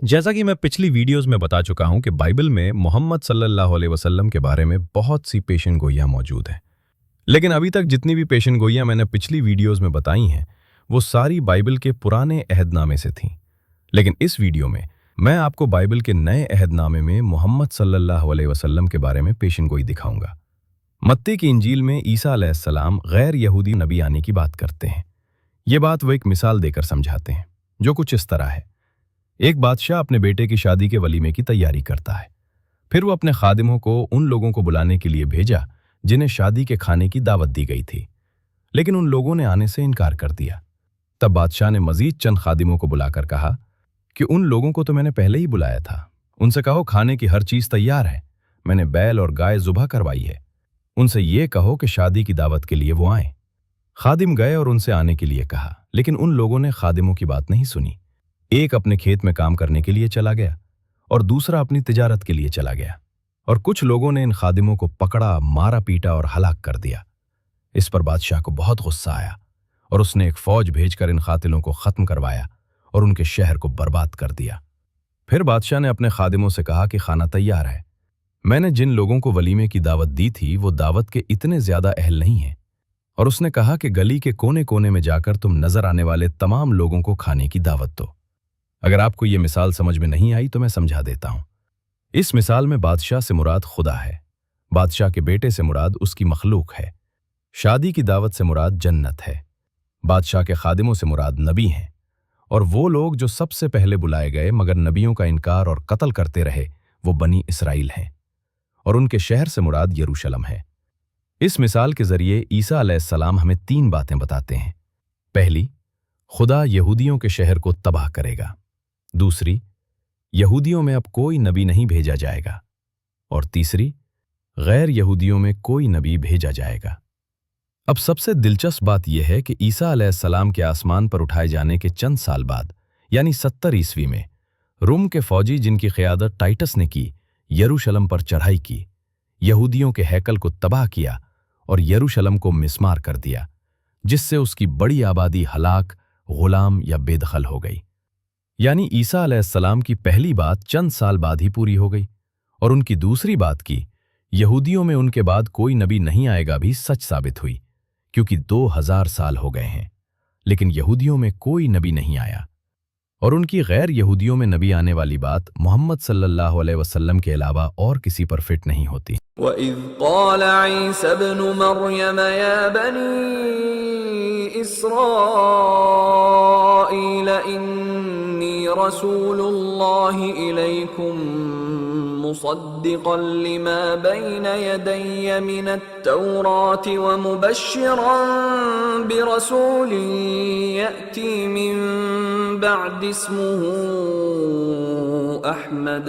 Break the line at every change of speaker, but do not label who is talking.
जैसा कि मैं पिछली वीडियोस में बता चुका हूं कि बाइबल में मोहम्मद सल्लल्लाहु अलैहि वसल्लम के बारे में बहुत सी पेशन गोइयां मौजूद हैं। लेकिन अभी तक जितनी भी पेशन गोइयां मैंने पिछली वीडियोस में बताई हैं, वो सारी बाइबल के पुराने अहदनामे से थीं। लेकिन इस वीडियो में मैं आपको बाइबल के नए अहदनामे में मोहम्मद सल्लल्लाहु अलैहि वसल्लम के बारे में पेशन गोई दिखाऊंगा। मत्ती की इंजील में ईसा अलैहिस्सलाम गैर यहूदी नबी आने की बात करते हैं। ये बात वो एक मिसाल देकर समझाते हैं, जो कुछ इस तरह है। एक बादशाह अपने बेटे की शादी के वलीमे की तैयारी करता है। फिर वो अपने खादिमों को उन लोगों को बुलाने के लिए भेजा जिन्हें शादी के खाने की दावत दी गई थी, लेकिन उन लोगों ने आने से इनकार कर दिया। तब बादशाह ने मजीद चंद खादिमों को बुलाकर कहा कि उन लोगों को तो मैंने पहले ही बुलाया था, उनसे कहो खाने की हर चीज तैयार है, मैंने बैल और गाय जुबह करवाई है, उनसे ये कहो कि शादी की दावत के लिए वो आए। खादिम गए और उनसे आने के लिए कहा, लेकिन उन लोगों ने खादिमों की बात नहीं सुनी। एक अपने खेत में काम करने के लिए चला गया और दूसरा अपनी तिजारत के लिए चला गया, और कुछ लोगों ने इन खादिमों को पकड़ा, मारा पीटा और हलाक कर दिया। इस पर बादशाह को बहुत गुस्सा आया और उसने एक फौज भेजकर इन कातिलों को खत्म करवाया और उनके शहर को बर्बाद कर दिया। फिर बादशाह ने अपने खादिमों से कहा कि खाना तैयार है, मैंने जिन लोगों को वलीमे की दावत दी थी वो दावत के इतने ज्यादा अहल नहीं हैं। और उसने कहा कि गली के कोने कोने में जाकर तुम नजर आने वाले तमाम लोगों को खाने की दावत दो। अगर आपको ये मिसाल समझ में नहीं आई तो मैं समझा देता हूं। इस मिसाल में बादशाह से मुराद खुदा है, बादशाह के बेटे से मुराद उसकी मखलूक है, शादी की दावत से मुराद जन्नत है, बादशाह के खादिमों से मुराद नबी हैं, और वो लोग जो सबसे पहले बुलाए गए मगर नबियों का इनकार और कत्ल करते रहे वो बनी इसराइल हैं, और उनके शहर से मुराद यरूशलम है। इस मिसाल के जरिए ईसा अलैहिस्सलाम हमें 3 बातें बताते हैं। पहली, खुदा यहूदियों के शहर को तबाह करेगा। दूसरी, यहूदियों में अब कोई नबी नहीं भेजा जाएगा। और तीसरी, गैर यहूदियों में कोई नबी भेजा जाएगा। अब सबसे दिलचस्प बात यह है कि ईसा अलैहिस्सलाम के आसमान पर उठाए जाने के चंद साल बाद, यानी 70 ईस्वी में, रोम के फौजी जिनकी क़यादत टाइटस ने की, यरूशलम पर चढ़ाई की, यहूदियों के हैकल को तबाह किया और यरूशलम को मिस्मार कर दिया, जिससे उसकी बड़ी आबादी हलाक, गुलाम या बेदखल हो गई। यानी ईसा अलैहिस्सलाम की पहली बात चंद साल बाद ही पूरी हो गई, और उनकी दूसरी बात की यहूदियों में उनके बाद कोई नबी नहीं आएगा भी सच साबित हुई, क्योंकि 2000 साल हो गए हैं, लेकिन यहूदियों में कोई नबी नहीं आया। और उनकी गैर यहूदियों में नबी आने वाली बात मोहम्मद सल्लल्लाहु अलैहि वसल्लम के अलावा और किसी पर फिट नहीं होती।
وَإِذْ قَالَ عِيسَى ابْنُ مَرْيَمَ يَا بَنِي إِسْرَائِيلَ إِنِّي رَسُولُ اللَّهِ إِلَيْكُمْ مُصَدِّقًا لِمَا بَيْنَ يَدَيَّ مِنَ التَّوْرَاةِ وَمُبَشِّرًا بِرَسُولٍ يَأْتِي مِن بَعْدِ اسْمُهُ أَحْمَدُ